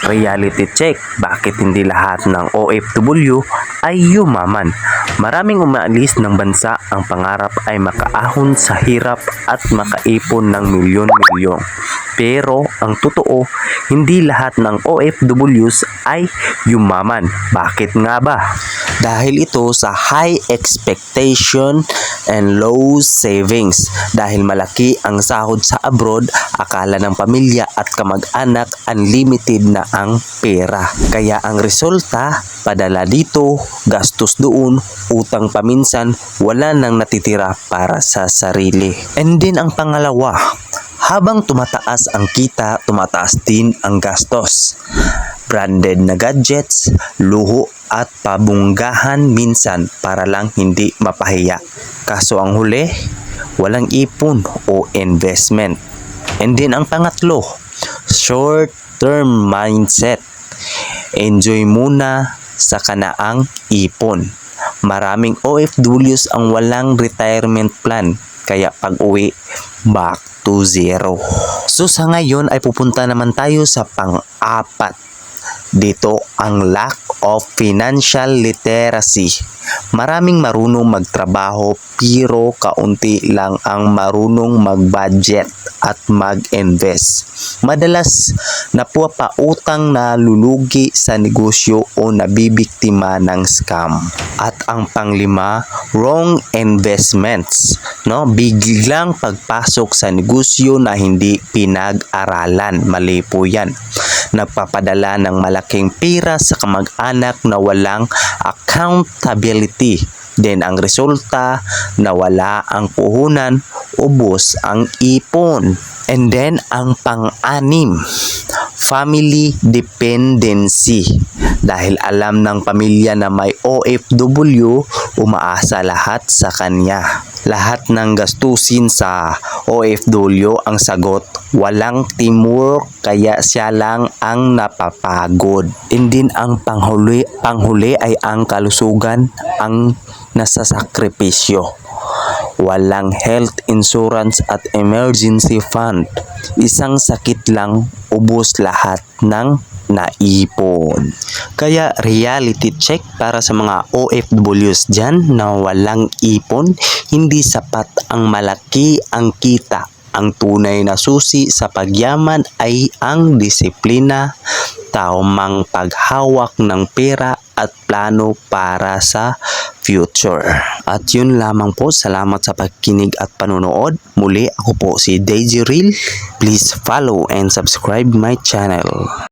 Reality check, bakit hindi lahat ng OFW ay yumaman? Maraming umaalis ng bansa, ang pangarap ay makaahon sa hirap at makaipon ng milyon-milyon. Pero ang totoo, hindi lahat ng OFWs ay yumaman. Bakit nga ba? Dahil ito sa high expectation and low savings. Dahil malaki ang sahod sa abroad, akala ng pamilya at kamag-anak unlimited na ang pera. Kaya ang resulta, padala dito, gastos doon, utang paminsan, wala nang natitira para sa sarili. And then ang pangalawa, habang tumataas ang kita, tumataas din ang gastos. Branded na gadgets, luho at pabunggahan minsan para lang hindi mapahiya. Kaso ang huli, walang ipon o investment. And then ang pangatlo, short-term mindset. Enjoy muna sa kanaang ipon. Maraming OFWs ang walang retirement plan, kaya pag-uwi, back to zero. So sa ngayon ay pupunta naman tayo sa pang-apat. Dito ang lack of financial literacy. Maraming marunong magtrabaho pero kaunti lang ang marunong mag-budget at mag-invest. Madalas napupautang na lulugi sa negosyo o nabibiktima ng scam. At ang panglima, wrong investments. Biglang pagpasok sa negosyo na hindi pinag-aralan. Mali po yan. Nagpapadala ng malaking pera sa kamag-anak na walang accountability. Then ang resulta, nawala ang puhunan, ubos ang ipon. And then ang pang-anim, family dependency. Dahil alam ng pamilya na may OFW, umaasa lahat sa kanya. Lahat ng gastusin sa OFW, ang sagot, walang teamwork, kaya siya lang ang napapagod. And then ang panghuli ay ang kalusugan ang nasasakripisyo. Walang health insurance at emergency fund. Isang sakit lang, ubos lahat ng naipon. Kaya reality check para sa mga OFWs dyan na walang ipon, hindi sapat ang malaki ang kita. Ang tunay na susi sa pagyaman ay ang disiplina, tamang paghawak ng pera at plano para sa future. At yun lamang po, salamat sa pagkinig at panonood. Muli ako po si Daisy Real. Please follow and subscribe my channel.